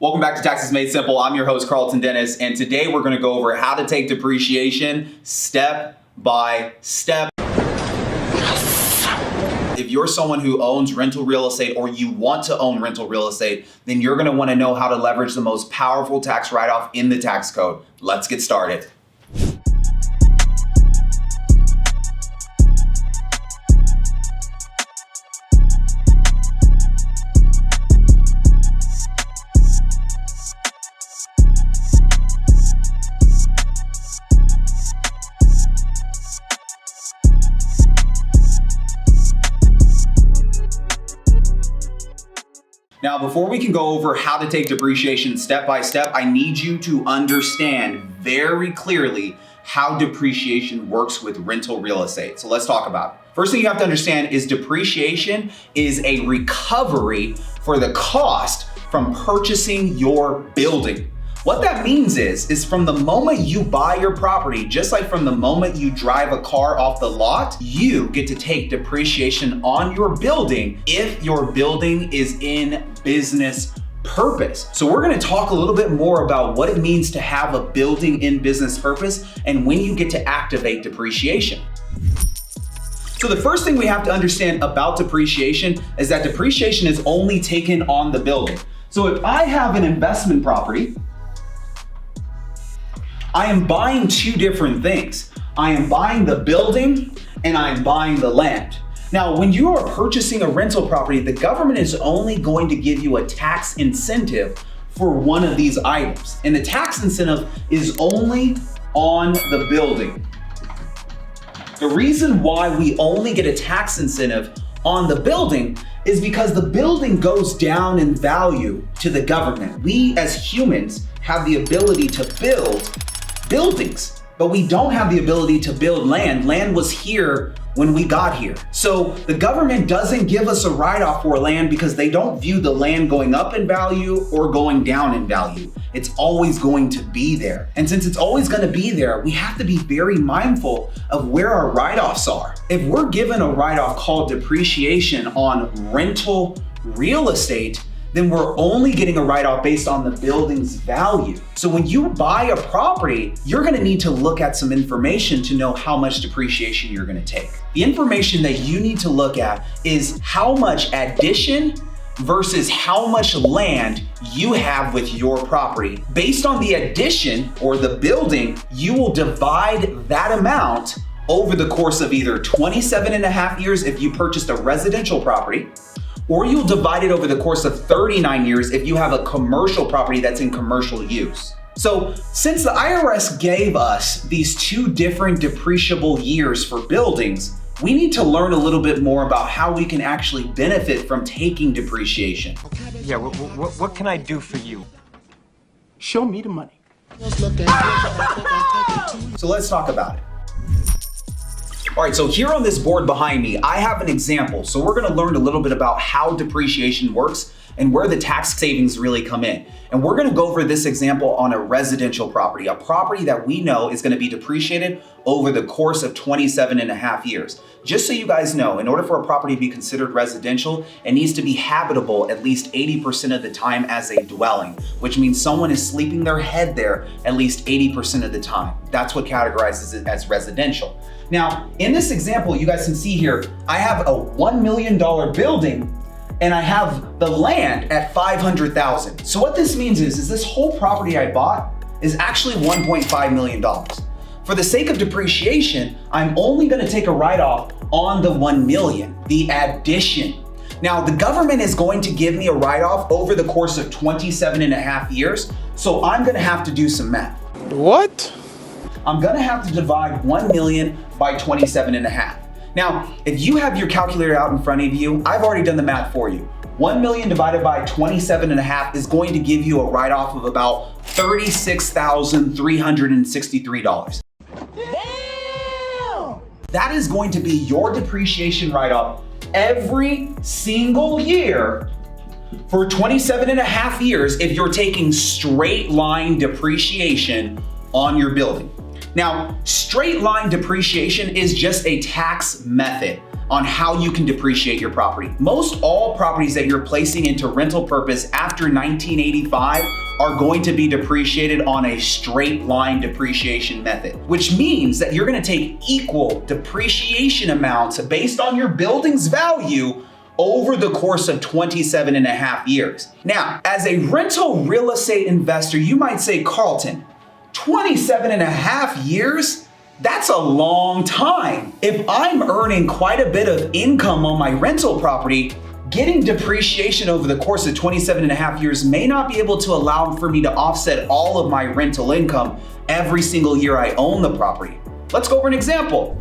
Welcome back to Taxes Made Simple. I'm your host, Carlton Dennis, and today we're going to go over how to take depreciation step by step. If you're someone who owns rental real estate or you want to own rental real estate, then you're going to want to know how to leverage the most powerful tax write-off in the tax code. Let's get started. Now, before we can go over how to take depreciation step by step, I need you to understand very clearly how depreciation works with rental real estate. So let's talk about it. First thing you have to understand is depreciation is a recovery for the cost from purchasing your building. What that means is from the moment you buy your property, just like from the moment you drive a car off the lot, you get to take depreciation on your building if your building is in business purpose. So we're gonna talk a little bit more about what it means to have a building in business purpose and when you get to activate depreciation. So the first thing we have to understand about depreciation is that depreciation is only taken on the building. So if I have an investment property, I am buying two different things. I am buying the building and I am buying the land. Now, when you are purchasing a rental property, the government is only going to give you a tax incentive for one of these items. And the tax incentive is only on the building. The reason why we only get a tax incentive on the building is because the building goes down in value to the government. We as humans have the ability to build buildings, but we don't have the ability to build land. Land was here when we got here. So the government doesn't give us a write-off for land because they don't view the land going up in value or going down in value. It's always going to be there. And since it's always going to be there, we have to be very mindful of where our write-offs are. If we're given a write-off called depreciation on rental real estate, then we're only getting a write-off based on the building's value. So when you buy a property, you're gonna need to look at some information to know how much depreciation you're gonna take. The information that you need to look at is how much addition versus how much land you have with your property. Based on the addition or the building, you will divide that amount over the course of either 27.5 years if you purchased a residential property, or you'll divide it over the course of 39 years if you have a commercial property that's in commercial use. So since the IRS gave us these two different depreciable years for buildings, we need to learn a little bit more about how we can actually benefit from taking depreciation. Yeah, what can I do for you? Show me the money. So let's talk about it. All right, so here on this board behind me, I have an example. So we're gonna learn a little bit about how depreciation works and where the tax savings really come in. And we're gonna go over this example on a residential property, a property that we know is gonna be depreciated over the course of 27.5 years. Just so you guys know, in order for a property to be considered residential, it needs to be habitable at least 80% of the time as a dwelling, which means someone is sleeping their head there at least 80% of the time. That's what categorizes it as residential. Now, in this example, you guys can see here, I have a $1 million building and I have the land at $500,000. So what this means is this whole property I bought is actually $1.5 million. For the sake of depreciation, I'm only gonna take a write-off on the 1 million, the addition. Now, the government is going to give me a write-off over the course of 27.5 years, so I'm gonna have to do some math. What? I'm gonna have to divide 1 million by 27.5. Now, if you have your calculator out in front of you, I've already done the math for you. 1 million divided by 27.5 is going to give you a write-off of about $36,363. Damn! That is going to be your depreciation write-off every single year for 27.5 years if you're taking straight line depreciation on your building. Now, straight line depreciation is just a tax method. on how you can depreciate your property. Most all properties that you're placing into rental purpose after 1985 are going to be depreciated on a straight line depreciation method, which means that you're going to take equal depreciation amounts based on your building's value over the course of 27 and a half years. Now, as a rental real estate investor, you might say, Carlton, 27 and a half years? That's a long time. If I'm earning quite a bit of income on my rental property, getting depreciation over the course of 27 and a half years may not be able to allow for me to offset all of my rental income every single year I own the property. Let's go over an example.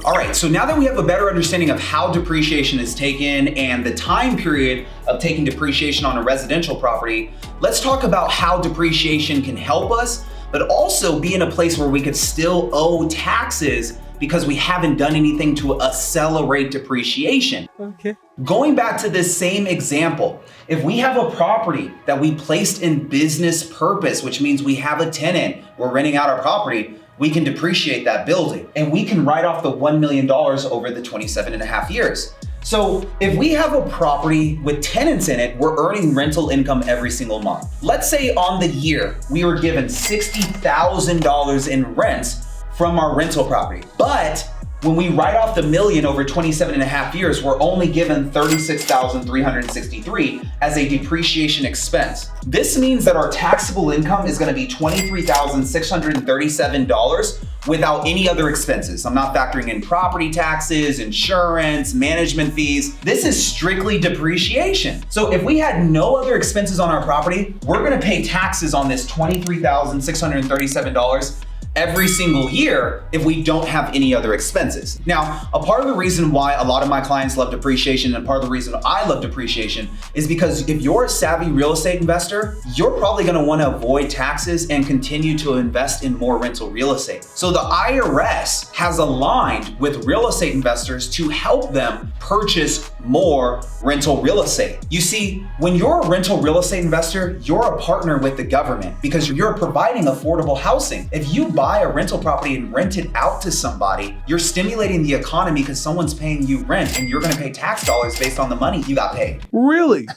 All right, so now that we have a better understanding of how depreciation is taken and the time period of taking depreciation on a residential property, let's talk about how depreciation can help us, but also be in a place where we could still owe taxes because we haven't done anything to accelerate depreciation. Okay. Going back to this same example, if we have a property that we placed in business purpose, which means we have a tenant, we're renting out our property, we can depreciate that building and we can write off the $1 million over the 27 and a half years. So if we have a property with tenants in it, we're earning rental income every single month. Let's say on the year, we were given $60,000 in rents from our rental property. But when we write off the million over 27 and a half years, we're only given $36,363 as a depreciation expense. This means that our taxable income is gonna be $23,637 without any other expenses. I'm not factoring in property taxes, insurance, management fees. This is strictly depreciation. So if we had no other expenses on our property, we're gonna pay taxes on this $23,637 every single year if we don't have any other expenses. Now, a part of the reason why a lot of my clients love depreciation and part of the reason I love depreciation is because if you're a savvy real estate investor, you're probably gonna wanna avoid taxes and continue to invest in more rental real estate. So the IRS has aligned with real estate investors to help them purchase more rental real estate. You see, when you're a rental real estate investor, you're a partner with the government because you're providing affordable housing. If you buy a rental property and rent it out to somebody, you're stimulating the economy because someone's paying you rent and you're gonna pay tax dollars based on the money you got paid. Really?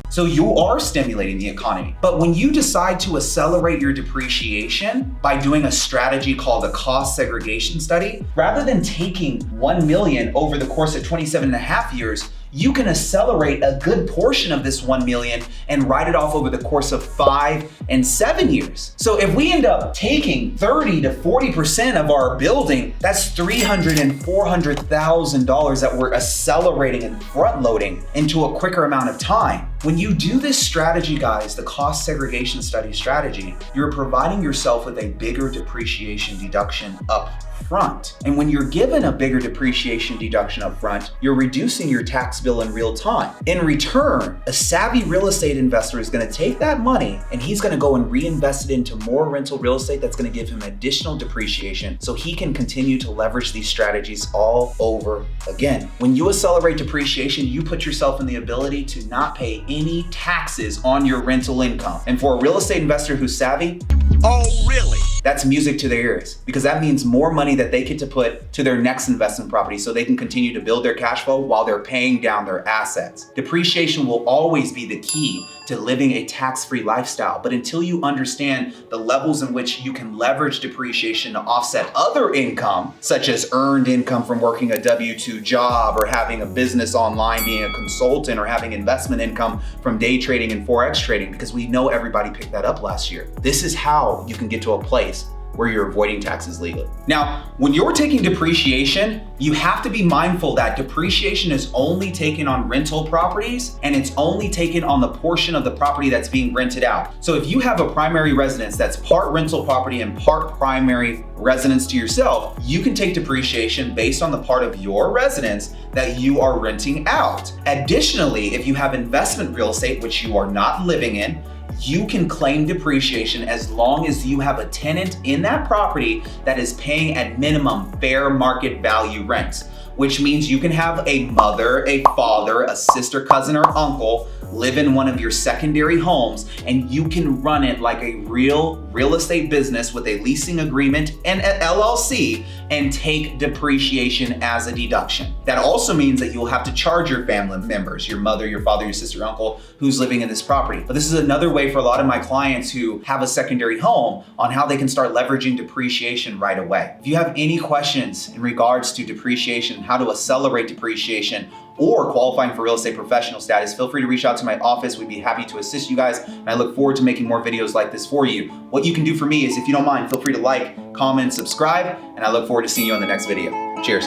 So you are stimulating the economy. But when you decide to accelerate your depreciation by doing a strategy called a cost segregation study, rather than taking 1 million over the course of 27 and a half years, you can accelerate a good portion of this 1 million and write it off over the course of 5 and 7 years. So if we end up taking 30 to 40% of our building, that's $300,000 and $400,000 that we're accelerating and front loading into a quicker amount of time. When you do this strategy, guys, the cost segregation study strategy, you're providing yourself with a bigger depreciation deduction up front. And when you're given a bigger depreciation deduction up front, you're reducing your tax bill in real time. In return, a savvy real estate investor is gonna take that money and he's gonna go and reinvest it into more rental real estate that's gonna give him additional depreciation so he can continue to leverage these strategies all over again. When you accelerate depreciation, you put yourself in the ability to not pay any taxes on your rental income. And for a real estate investor who's savvy, oh really? That's music to their ears because that means more money that they get to put to their next investment property so they can continue to build their cash flow while they're paying down their assets. Depreciation will always be the key to living a tax-free lifestyle, but until you understand the levels in which you can leverage depreciation to offset other income, such as earned income from working a W-2 job or having a business online, being a consultant, or having investment income from day trading and Forex trading, because we know everybody picked that up last year. This is how you can get to a place where you're avoiding taxes legally. Now, when you're taking depreciation, you have to be mindful that depreciation is only taken on rental properties and it's only taken on the portion of the property that's being rented out. So if you have a primary residence that's part rental property and part primary residence to yourself, you can take depreciation based on the part of your residence that you are renting out. Additionally, if you have investment real estate, which you are not living in, you can claim depreciation as long as you have a tenant in that property that is paying at minimum fair market value rents, which means you can have a mother, a father, a sister, cousin, or uncle live in one of your secondary homes, and you can run it like a real estate business with a leasing agreement and an LLC, and take depreciation as a deduction. That also means that you will have to charge your family members, your mother, your father, your sister, your uncle, who's living in this property. But this is another way for a lot of my clients who have a secondary home on how they can start leveraging depreciation right away. If you have any questions in regards to depreciation, how to accelerate depreciation, or qualifying for real estate professional status, feel free to reach out to my office. We'd be happy to assist you guys. And I look forward to making more videos like this for you. What you can do for me is, if you don't mind, feel free to like, comment, subscribe, and I look forward to seeing you on the next video. Cheers.